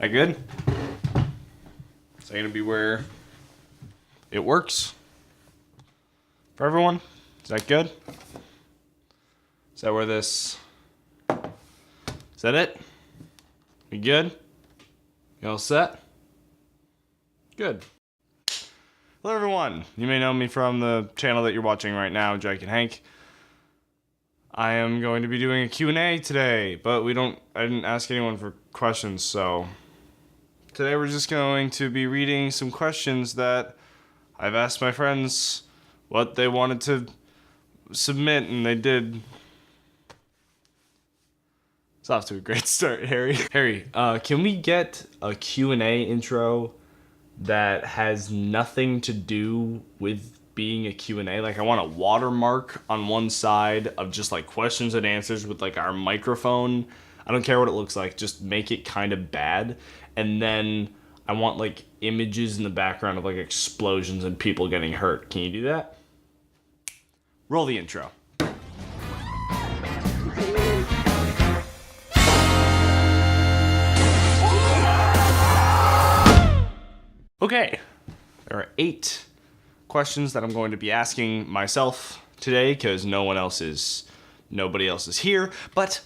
That good? Is that gonna be where it works for everyone? Is that good? Is that where this... Is that it? We good? You all set? Good. Hello everyone. You may know me from the channel that you're watching right now, Jake and Hank. I am going to be doing a Q&A today, but I didn't ask anyone for questions, so today we're just going to be reading some questions that I've asked my friends what they wanted to submit, and they did. It's off to a great start, Harry. Harry, can we get a Q&A intro that has nothing to do with being a Q&A? Like, I want a watermark on one side of just like questions and answers with like our microphone. I don't care what it looks like, just make it kind of bad. And then I want like images in the background of like explosions and people getting hurt. Can you do that? Roll the intro. Okay, there are 8 questions that I'm going to be asking myself today because nobody else is here, but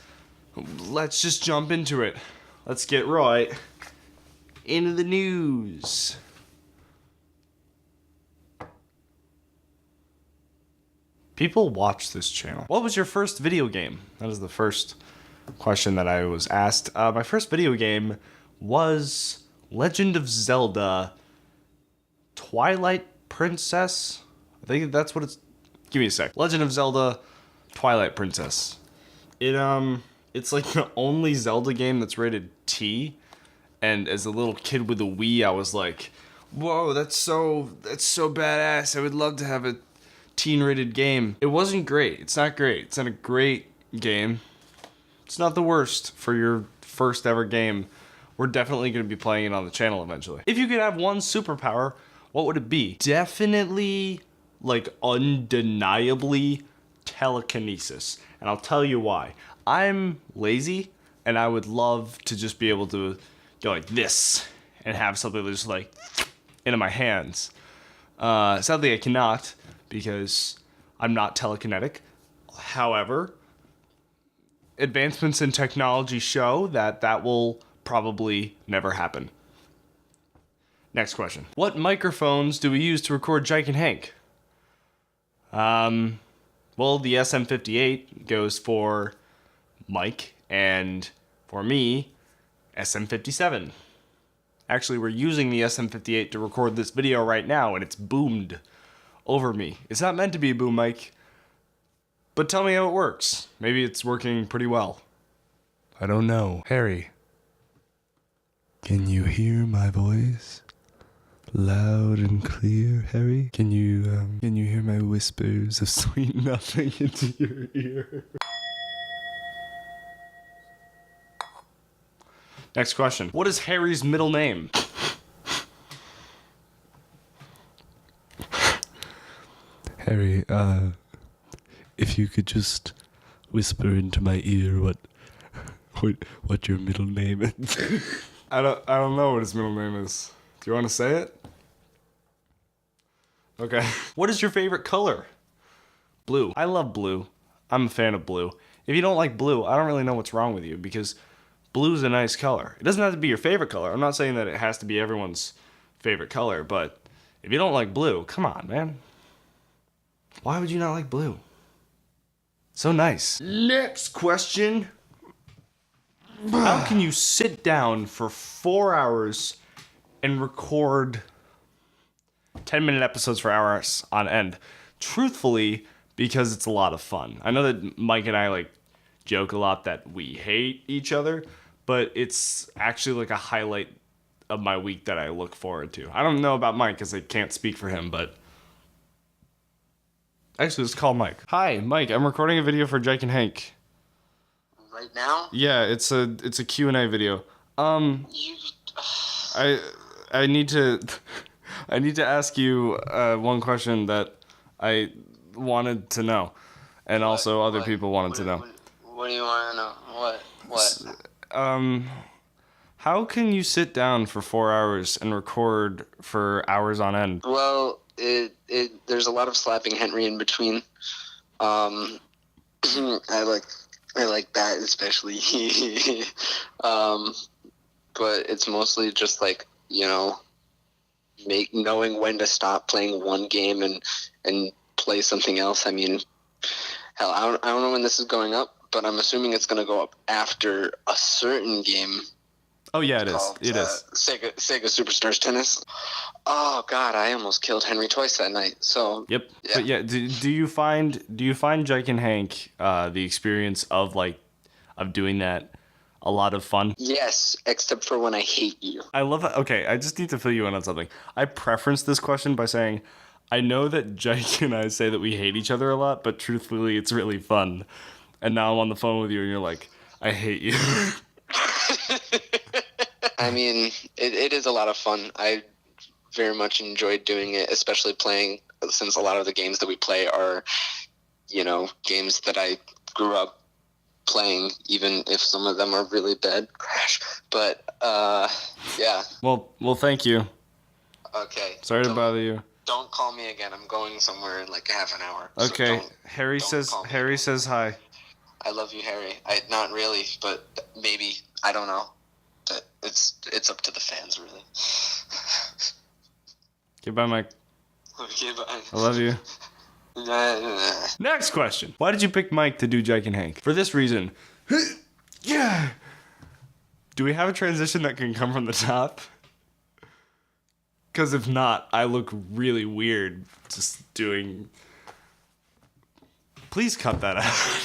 let's just jump into it. Let's get right into the news. People watch this channel. What was your first video game? That is the first question that I was asked. My first video game was Legend of Zelda Twilight Princess? I think that's what it's... Give me a sec. Legend of Zelda Twilight Princess. It's like the only Zelda game that's rated T. And as a little kid with a Wii, I was like, whoa, that's so badass. I would love to have a teen-rated game. It wasn't great. It's not great. It's not a great game. It's not the worst for your first ever game. We're definitely going to be playing it on the channel eventually. If you could have one superpower, what would it be? Definitely, like, undeniably telekinesis. And I'll tell you why. I'm lazy, and I would love to just be able to go like this and have something that's just like into my hands. Sadly, I cannot because I'm not telekinetic. However, advancements in technology show that that will probably never happen. Next question. What microphones do we use to record Jake and Hank? Well, the SM58 goes for Mike, and for me, SM57. Actually, we're using the SM58 to record this video right now, and it's boomed over me. It's not meant to be a boom mic, but tell me how it works. Maybe it's working pretty well. I don't know. Harry, can you hear my voice? Loud and clear, Harry? Can you hear my whispers of sweet nothing into your ear? Next question. What is Harry's middle name? Harry, if you could just whisper into my ear what your middle name is. I don't know what his middle name is. Do you want to say it? Okay. What is your favorite color? Blue. I love blue. I'm a fan of blue. If you don't like blue, I don't really know what's wrong with you because blue is a nice color. It doesn't have to be your favorite color. I'm not saying that it has to be everyone's favorite color, but if you don't like blue, come on, man. Why would you not like blue? So nice. Next question. How can you sit down for 4 hours and record 10-minute episodes for hours on end? Truthfully, because it's a lot of fun. I know that Mike and I like joke a lot that we hate each other, but it's actually like a highlight of my week that I look forward to. I don't know about Mike because I can't speak for him, but actually, let's call Mike. Hi, Mike. I'm recording a video for Jake and Hank. Right now? Yeah, it's a Q&A video. You... I need to ask you one question that I wanted to know, and also other people wanted to know. What do you want to know? What? How can you sit down for 4 hours and record for hours on end? Well, there's a lot of slapping Henry in between. I like that especially. But it's mostly just like, knowing when to stop playing one game and play something else. I mean, hell, I don't know when this is going up, but I'm assuming it's going to go up after a certain game. Oh yeah, it is. Called, It is. Sega Superstars Tennis. Oh God, I almost killed Henry twice that night. So Yep. yeah. But yeah, do you find Jake and Hank the experience of doing that a lot of fun? Yes, except for when I hate you. I love it. Okay, I just need to fill you in on something. I preference this question by saying, I know that Jake and I say that we hate each other a lot, but truthfully, it's really fun. And now I'm on the phone with you, and you're like, I hate you. I mean, it is a lot of fun. I very much enjoyed doing it, especially playing, since a lot of the games that we play are, games that I grew up playing, even if some of them are really bad. Crash. But, yeah. Well, thank you. Okay. Sorry to bother you. Don't call me again. I'm going somewhere in like half an hour. Okay. So Harry don't call me. says hi. I love you, Harry. Not really, but maybe. I don't know. But it's up to the fans, really. Goodbye, Mike. Okay, bye. I love you. Next question. Why did you pick Mike to do Jake and Hank? For this reason. Yeah. Do we have a transition that can come from the top? Because if not, I look really weird just doing... Please cut that out.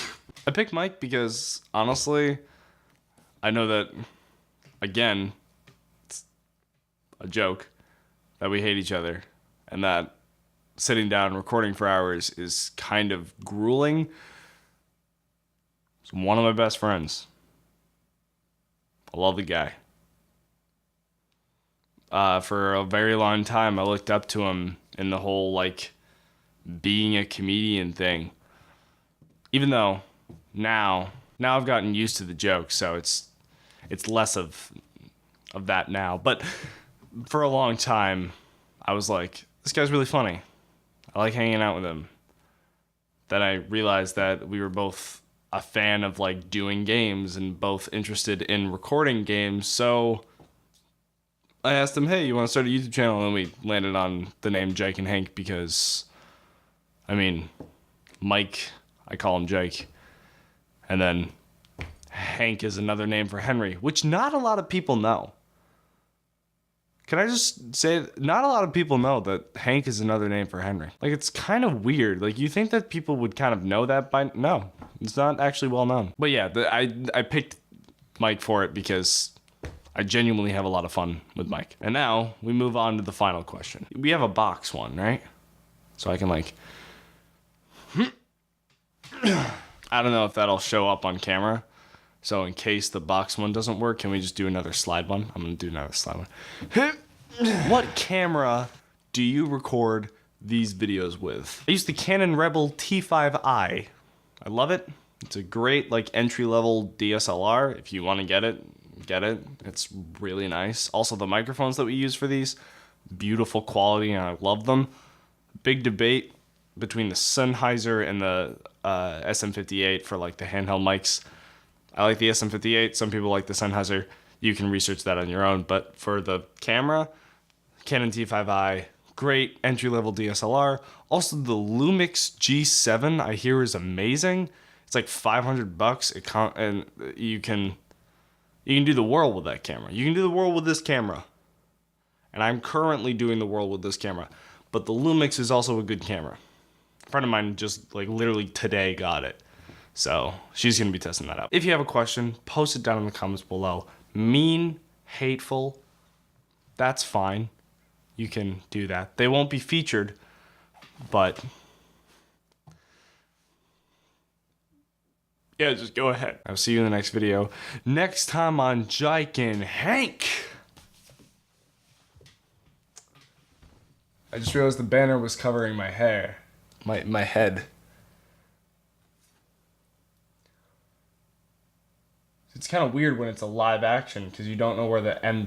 I picked Mike because, honestly, I know that, again, it's a joke that we hate each other and that sitting down and recording for hours is kind of grueling. He's one of my best friends. I love the guy. For a very long time, I looked up to him in the whole, being a comedian thing. Even though now I've gotten used to the joke, so it's less of that now. But for a long time, I was like, this guy's really funny. I like hanging out with him. Then I realized that we were both a fan of doing games and both interested in recording games, so I asked him, hey, you want to start a YouTube channel? And we landed on the name Jake and Hank because, Mike, I call him Jake. And then Hank is another name for Henry, which not a lot of people know. Can I just say, not a lot of people know that Hank is another name for Henry. It's kind of weird. You think that people would kind of know that by... No, it's not actually well known. But yeah, I picked Mike for it because I genuinely have a lot of fun with Mike. And now we move on to the final question. We have a box one, right? So I can I don't know if that'll show up on camera. So in case the box one doesn't work, can we just do another slide one? I'm going to do another slide one. What camera do you record these videos with? I use the Canon Rebel T5i. I love it. It's a great entry-level DSLR. If you want to get it. It's really nice. Also, the microphones that we use for these, beautiful quality, and I love them. Big debate between the Sennheiser and the SM58 for the handheld mics. I like the SM58. Some people like the Sennheiser. You can research that on your own. But for the camera, Canon T5i, great entry-level DSLR. Also, the Lumix G7 I hear is amazing. It's $500. And you can do the world with that camera. You can do the world with this camera. And I'm currently doing the world with this camera. But the Lumix is also a good camera. A friend of mine just literally today got it. So she's going to be testing that out. If you have a question, post it down in the comments below. Mean, hateful, that's fine. You can do that. They won't be featured, but yeah, just go ahead. I'll see you in the next video. Next time on Jake and Hank. I just realized the banner was covering my hair. My head. it's kind of weird when it's a live action because you don't know where the end